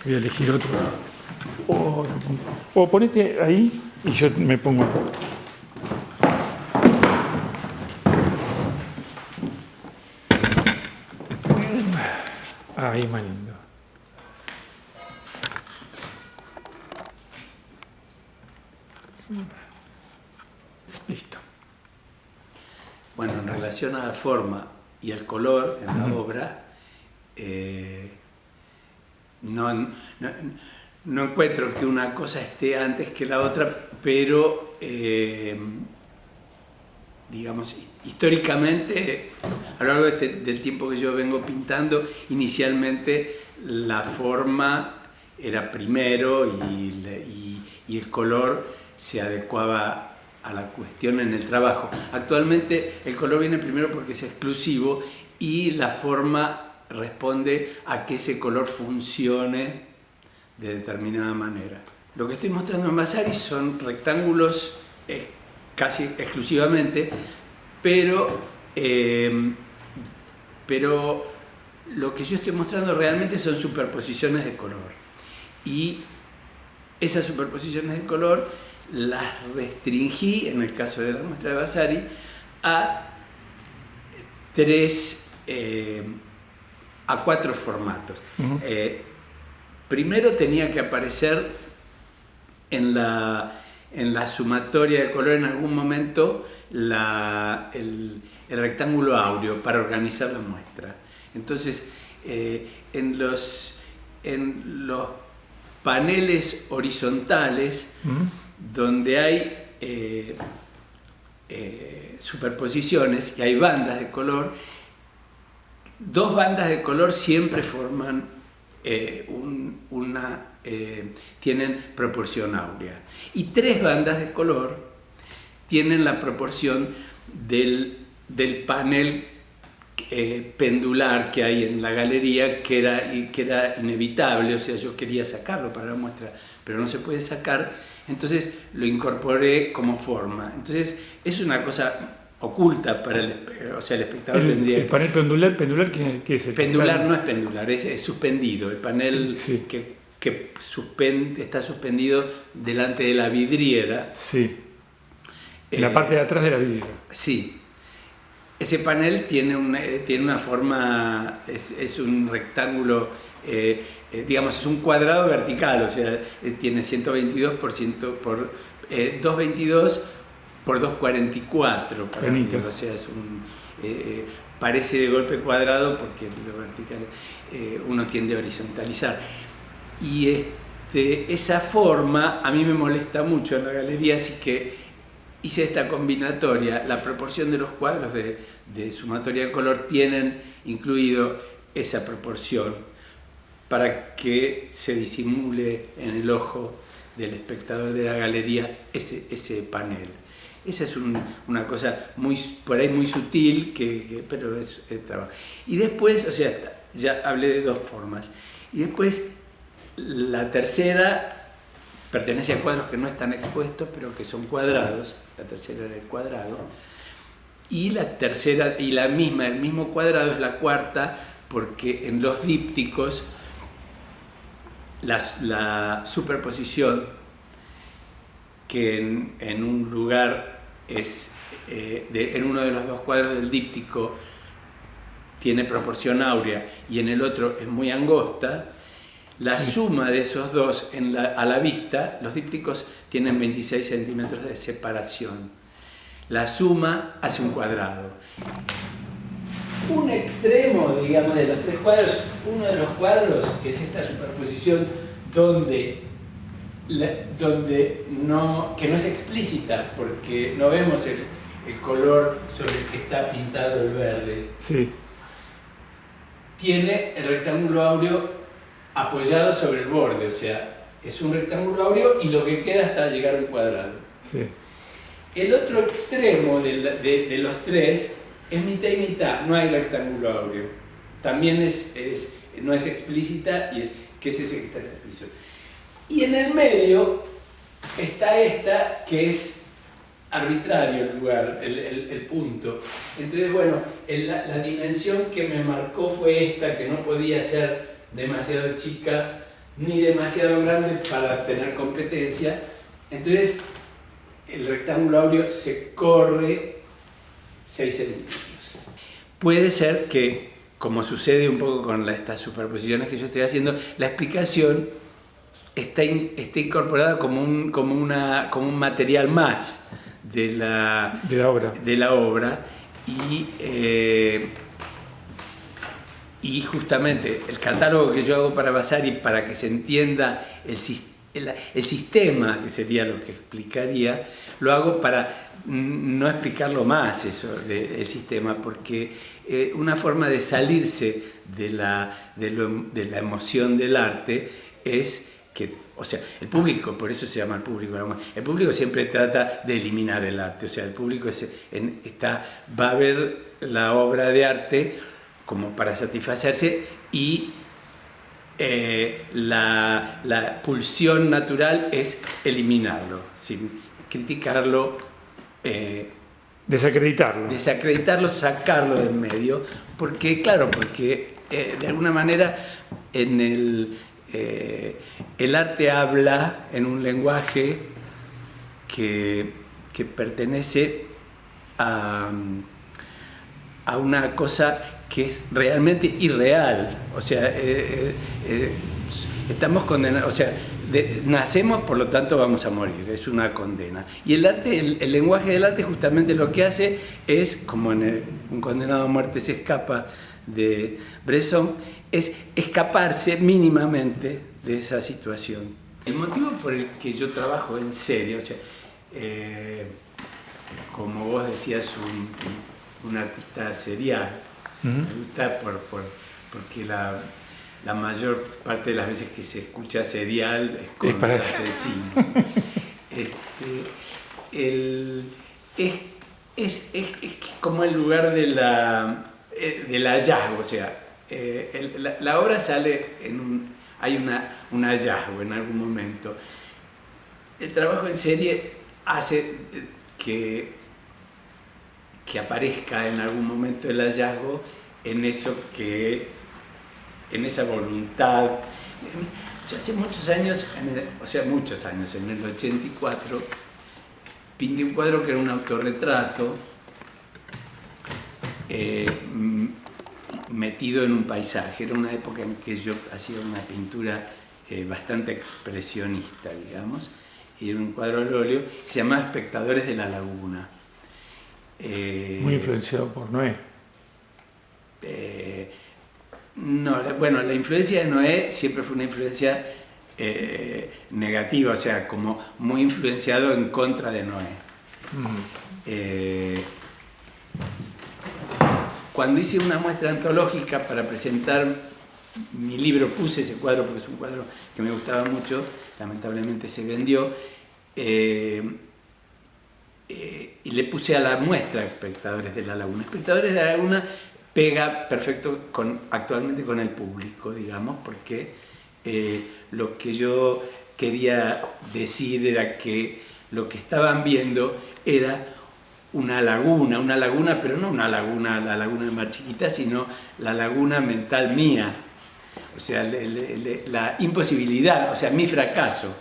Voy a elegir otro. O ponete ahí y yo me pongo acá. Ahí es más lindo. Listo. Bueno, en relación a la forma y el color en la obra, no encuentro que una cosa esté antes que la otra, pero digamos, históricamente, a lo largo del tiempo que yo vengo pintando, inicialmente la forma era primero y el color se adecuaba a la cuestión en el trabajo. Actualmente el color viene primero porque es exclusivo y la forma responde a que ese color funcione de determinada manera. Lo que estoy mostrando en Vasari son rectángulos casi exclusivamente, pero lo que yo estoy mostrando realmente son superposiciones de color. Y esas superposiciones de color las restringí, en el caso de la muestra de Vasari, a cuatro formatos. Primero tenía que aparecer en la sumatoria de color en algún momento el rectángulo áureo para organizar la muestra. Entonces, en los paneles horizontales, donde hay superposiciones y hay bandas de color, dos bandas de color siempre forman tienen proporción áurea, y tres bandas de color tienen la proporción del panel pendular que hay en la galería, que era inevitable. O sea, yo quería sacarlo para la muestra, pero no se puede sacar, entonces lo incorporé como forma. Entonces es una cosa oculta para el espectador. El panel pendular ¿qué es? Pendular no es pendular, es suspendido. El panel sí, que está suspendido delante de la vidriera. Sí. En la parte de atrás de la vidriera. Sí. Ese panel tiene una forma, es un rectángulo, digamos, es un cuadrado vertical, o sea, tiene 122 por 222 por 244. O sea, parece de golpe cuadrado porque lo vertical uno tiende a horizontalizar. Y esa forma a mí me molesta mucho en la galería, así que hice esta combinatoria. La proporción de los cuadros de sumatoria de color tienen incluido esa proporción para que se disimule en el ojo del espectador de la galería ese panel. Esa es una cosa por ahí muy sutil, pero es trabajo. Y después, o sea, ya hablé de dos formas. Y después, la tercera pertenece a cuadros que no están expuestos, pero que son cuadrados. La tercera era el cuadrado. Y la tercera, y el mismo cuadrado es la cuarta, porque en los dípticos la superposición, que en un lugar en uno de los dos cuadros del díptico tiene proporción áurea y en el otro es muy angosta, la suma de esos dos a la vista, los dípticos tienen 26 centímetros de separación. La suma hace un cuadrado. Un extremo, digamos, de los tres cuadros, uno de los cuadros, que es esta superposición que no es explícita, porque no vemos el color sobre el que está pintado el verde. Sí. Tiene el rectángulo áureo apoyado sobre el borde, o sea, es un rectángulo áureo y lo que queda hasta llegar a un cuadrado. Sí. El otro extremo de los tres es mitad y mitad, no hay rectángulo áureo. También no es explícita, que es ese que está en el piso. Y en el medio está esta, que es arbitrario el lugar, el punto. Entonces, bueno, la dimensión que me marcó fue esta, que no podía ser demasiado chica ni demasiado grande para tener competencia. Entonces el rectángulo áureo se corre 6 centímetros. Puede ser que, como sucede un poco con estas superposiciones que yo estoy haciendo, la explicación esté incorporada como un material más de la obra y justamente el catálogo que yo hago para Vasari, para que se entienda el sistema, que sería lo que explicaría, lo hago para no explicarlo más, eso del sistema, porque una forma de salirse de la emoción del arte es que, o sea, el público, por eso se llama el público siempre trata de eliminar el arte, o sea, el público va a ver la obra de arte como para satisfacerse y la pulsión natural es eliminarlo, sin criticarlo, desacreditarlo, sacarlo del medio, porque de alguna manera el arte habla en un lenguaje que pertenece a una cosa que es realmente irreal, o sea, estamos condenados, o sea, nacemos, por lo tanto vamos a morir, es una condena. Y el arte, el lenguaje del arte justamente lo que hace es, como en Un condenado a muerte se escapa de Bresson, es escaparse mínimamente de esa situación. El motivo por el que yo trabajo en serio, o sea, como vos decías, un artista serial, me gusta porque la mayor parte de las veces que se escucha serial es cuando se hace cine. Es como el lugar del hallazgo, o sea, la obra sale hay un hallazgo en algún momento. El trabajo en serie hace que aparezca en algún momento el hallazgo en esa voluntad. Yo hace muchos años, en el 84, pinté un cuadro que era un autorretrato metido en un paisaje. Era una época en que yo hacía una pintura bastante expresionista, digamos, y era un cuadro al óleo, se llamaba Espectadores de la Laguna. Muy influenciado por Noé. No, bueno, la influencia de Noé siempre fue una influencia negativa, o sea, como muy influenciado en contra de Noé. Cuando hice una muestra antológica para presentar mi libro, puse ese cuadro porque es un cuadro que me gustaba mucho, lamentablemente se vendió, y le puse a la muestra Espectadores de la Laguna. Espectadores de la Laguna pega perfecto actualmente con el público, digamos, porque lo que yo quería decir era que lo que estaban viendo era una laguna, pero no una laguna, la laguna de Mar Chiquita, sino la laguna mental mía, o sea, la imposibilidad, o sea, mi fracaso.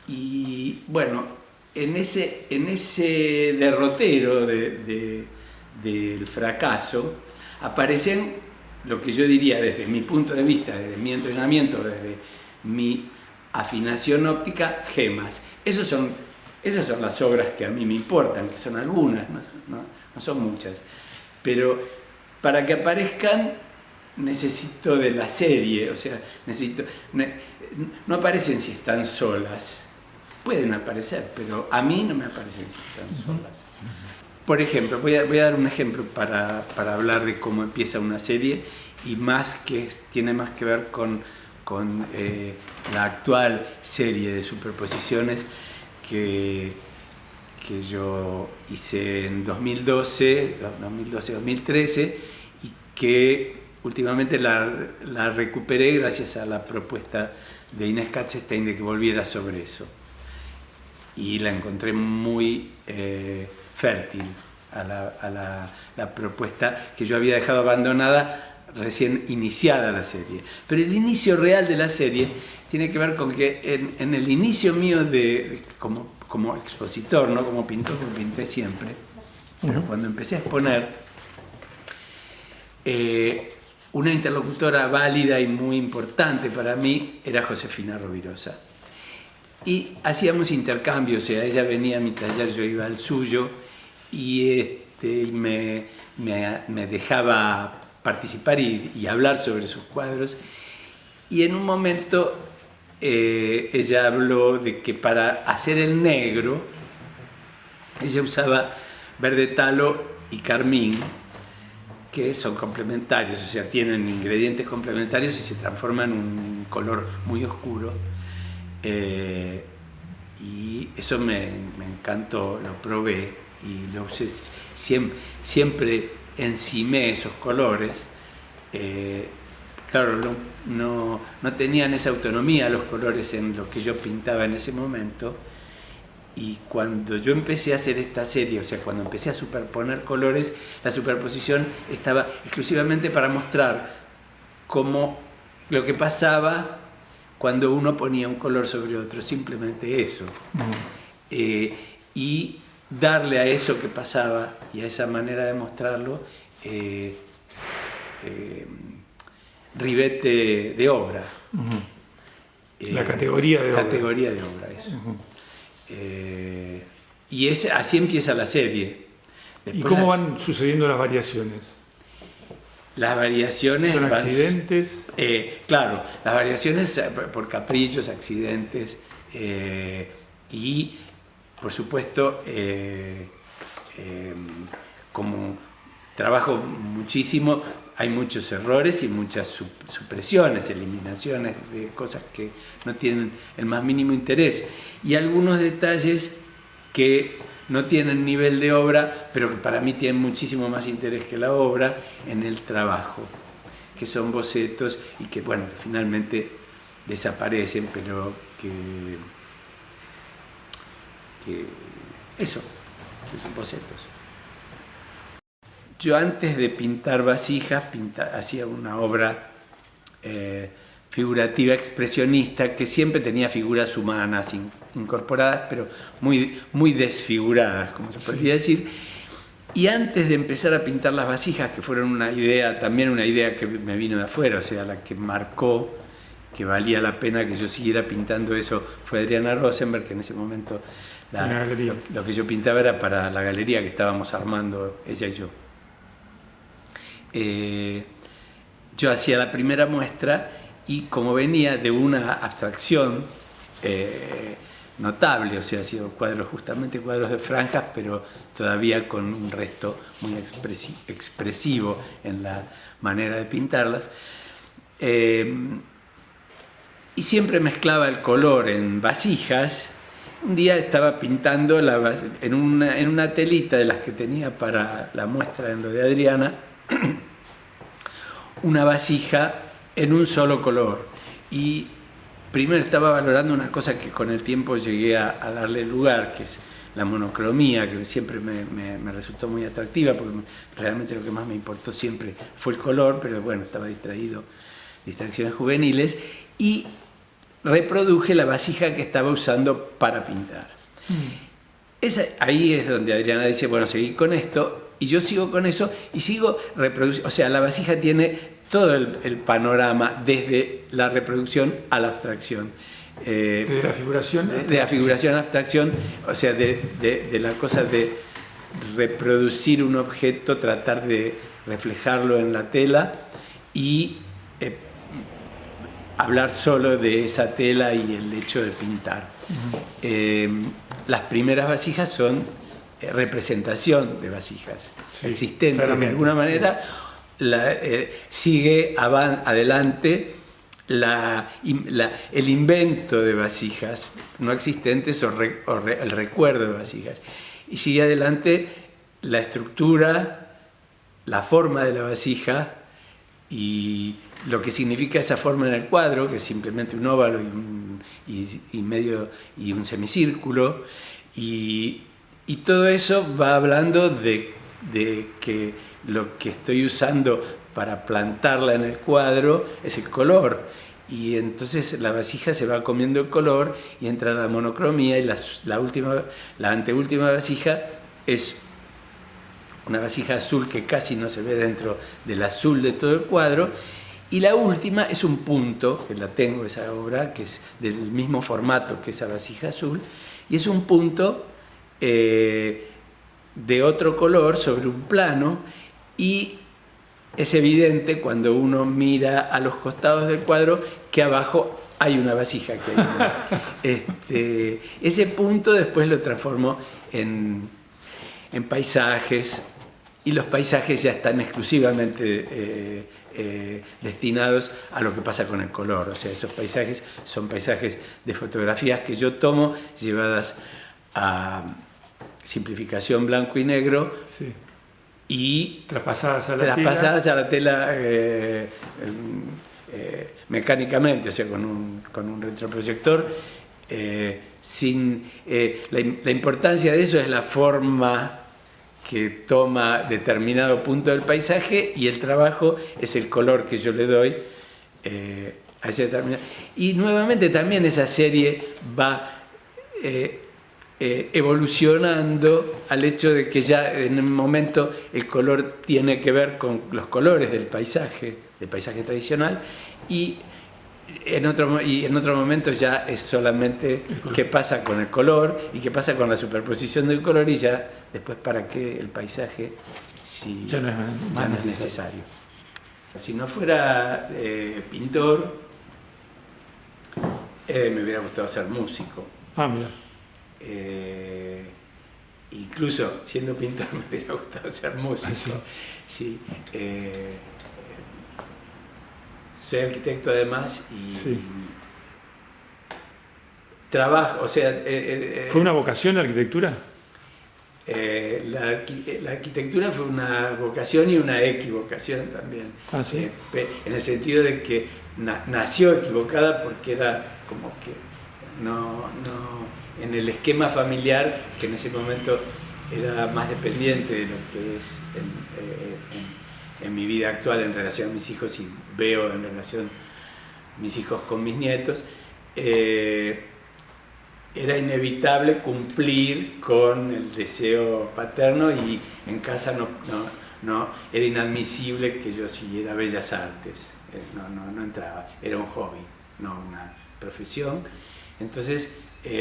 Y bueno, en ese derrotero del fracaso aparecen lo que yo diría desde mi punto de vista, desde mi entrenamiento, desde mi afinación óptica, gemas. Esas son las obras que a mí me importan, que son algunas, no son muchas. Pero para que aparezcan necesito de la serie, o sea, no aparecen si están solas. Pueden aparecer, pero a mí no me aparecen si están solas. Por ejemplo, voy a dar un ejemplo para hablar de cómo empieza una serie y tiene más que ver con la actual serie de superposiciones que yo hice en 2012-2013 y que últimamente la recuperé gracias a la propuesta de Inés Katzenstein de que volviera sobre eso. Y la encontré muy fértil a la propuesta que yo había dejado abandonada recién iniciada la serie. Pero el inicio real de la serie tiene que ver con que en el inicio mío como expositor, no como pintor, porque pinté siempre, pero cuando empecé a exponer, una interlocutora válida y muy importante para mí era Josefina Rovirosa. Y hacíamos intercambios, o sea, ella venía a mi taller, yo iba al suyo, y me dejaba participar y hablar sobre sus cuadros. Y en un momento ella habló de que para hacer el negro, ella usaba verde talo y carmín, que son complementarios, o sea, tienen ingredientes complementarios y se transforman en un color muy oscuro. Y eso me encantó, lo probé y lo usé, siempre encimé esos colores. Claro, no tenían esa autonomía los colores en lo que yo pintaba en ese momento. Y cuando yo empecé a hacer esta serie, o sea, cuando empecé a superponer colores, la superposición estaba exclusivamente para mostrar cómo lo que pasaba cuando uno ponía un color sobre otro, simplemente eso. Y darle a eso que pasaba y a esa manera de mostrarlo ribete de obra. La categoría de obra. Categoría de obra, eso. Y así empieza la serie. Después, ¿y cómo van sucediendo las variaciones? Las variaciones... ¿Son accidentes? Claro, las variaciones por caprichos, accidentes y, por supuesto, como trabajo muchísimo, hay muchos errores y muchas supresiones, eliminaciones de cosas que no tienen el más mínimo interés. Y algunos detalles que no tienen nivel de obra, pero que para mí tienen muchísimo más interés que la obra en el trabajo, que son bocetos y que, bueno, finalmente desaparecen, pero eso, que son bocetos. Yo antes de pintar vasijas, hacía una obra figurativa expresionista que siempre tenía figuras humanas incorporadas, pero muy, muy desfiguradas, como se podría decir. Y antes de empezar a pintar las vasijas, que fueron también una idea que me vino de afuera, o sea, la que marcó que valía la pena que yo siguiera pintando eso, fue Adriana Rosenberg, que en ese momento lo que yo pintaba era para la galería que estábamos armando ella y yo. Yo hacía la primera muestra y como venía de una abstracción notable, o sea, ha sido justamente cuadros de franjas, pero todavía con un resto muy expresivo en la manera de pintarlas. Y siempre mezclaba el color en vasijas. Un día estaba pintando en una telita de las que tenía para la muestra en lo de Adriana, una vasija en un solo color. Y primero estaba valorando una cosa que con el tiempo llegué a darle lugar, que es la monocromía, que siempre me resultó muy atractiva, porque realmente lo que más me importó siempre fue el color, pero bueno, estaba distracciones juveniles, y reproduje la vasija que estaba usando para pintar. Ahí es donde Adriana dice, bueno, seguí con esto, y yo sigo con eso, y sigo reproduciendo, o sea, la vasija tiene todo el panorama, desde la reproducción a la abstracción. Desde la figuración. De la figuración a la abstracción, o sea, de la cosa de reproducir un objeto, tratar de reflejarlo en la tela y hablar solo de esa tela y el hecho de pintar. Las primeras vasijas son representación de vasijas existentes, de alguna manera. Sigue adelante el invento de vasijas no existentes o el recuerdo de vasijas. Y sigue adelante la estructura, la forma de la vasija y lo que significa esa forma en el cuadro, que es simplemente un óvalo y un semicírculo. Y todo eso va hablando de que lo que estoy usando para plantarla en el cuadro es el color. Y entonces la vasija se va comiendo el color y entra la monocromía, y la anteúltima vasija es una vasija azul que casi no se ve dentro del azul de todo el cuadro, y la última es un punto, que la tengo esa obra, que es del mismo formato que esa vasija azul, y es un punto de otro color sobre un plano, y es evidente cuando uno mira a los costados del cuadro que abajo hay una vasija que ese punto después lo transformó en paisajes, y los paisajes ya están exclusivamente destinados a lo que pasa con el color. O sea, esos paisajes son paisajes de fotografías que yo tomo llevadas a simplificación blanco y negro, sí, y traspasadas a la tela mecánicamente, o sea, con un retroproyector. La importancia de eso es la forma que toma determinado punto del paisaje, y el trabajo es el color que yo le doy a ese determinado. Y nuevamente también esa serie va evolucionando al hecho de que ya en un momento el color tiene que ver con los colores del paisaje tradicional, y en otro momento ya es solamente qué pasa con el color y qué pasa con la superposición del color, y ya después para qué el paisaje si ya no es necesario. Si no fuera pintor, me hubiera gustado ser músico. Ah, mira. Incluso siendo pintor me hubiera gustado ser músico. Ah, sí. Sí. Soy arquitecto además y sí, trabajo, o sea... ¿Fue una vocación la arquitectura? La arquitectura fue una vocación y una equivocación también. Ah, ¿sí? En el sentido de que nació equivocada porque era como que no en el esquema familiar, que en ese momento era más dependiente de lo que es en mi vida actual en relación a mis hijos, y veo en relación mis hijos con mis nietos, era inevitable cumplir con el deseo paterno, y en casa no era inadmisible que yo siguiera Bellas Artes, no entraba, era un hobby, no una profesión. Entonces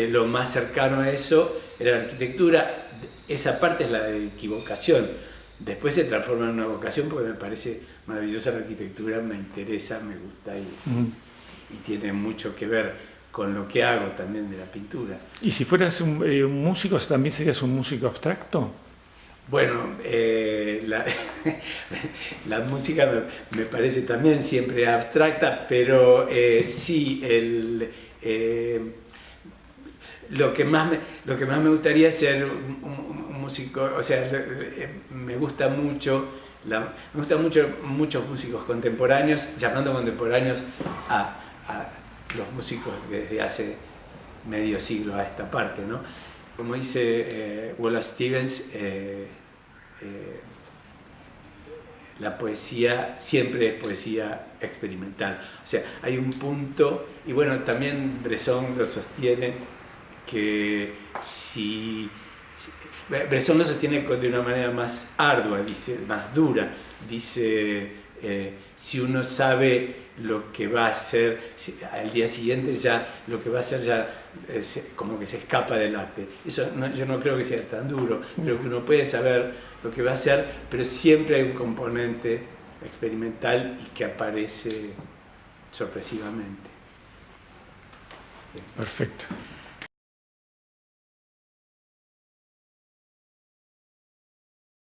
lo más cercano a eso era la arquitectura. Esa parte es la de equivocación. Después se transforma en una vocación porque me parece maravillosa la arquitectura, me interesa, me gusta y tiene mucho que ver con lo que hago también de la pintura. ¿Y si fueras un músico, también serías un músico abstracto? Bueno, la música me parece también siempre abstracta, pero sí, lo que más me gustaría es ser un músico, o sea, me gusta mucho muchos músicos contemporáneos, llamando contemporáneos a los músicos desde hace medio siglo a esta parte, ¿no? Como dice Wallace Stevens, la poesía siempre es poesía experimental. O sea, hay un punto, y bueno, también Bresson lo sostiene, que Bresson lo sostiene de una manera más ardua, dice, más dura, dice, si uno sabe lo que va a hacer al día siguiente, ya lo que va a hacer ya como que se escapa del arte. Eso yo no creo que sea tan duro, creo que uno puede saber lo que va a hacer, pero siempre hay un componente experimental y que aparece sorpresivamente. Perfecto.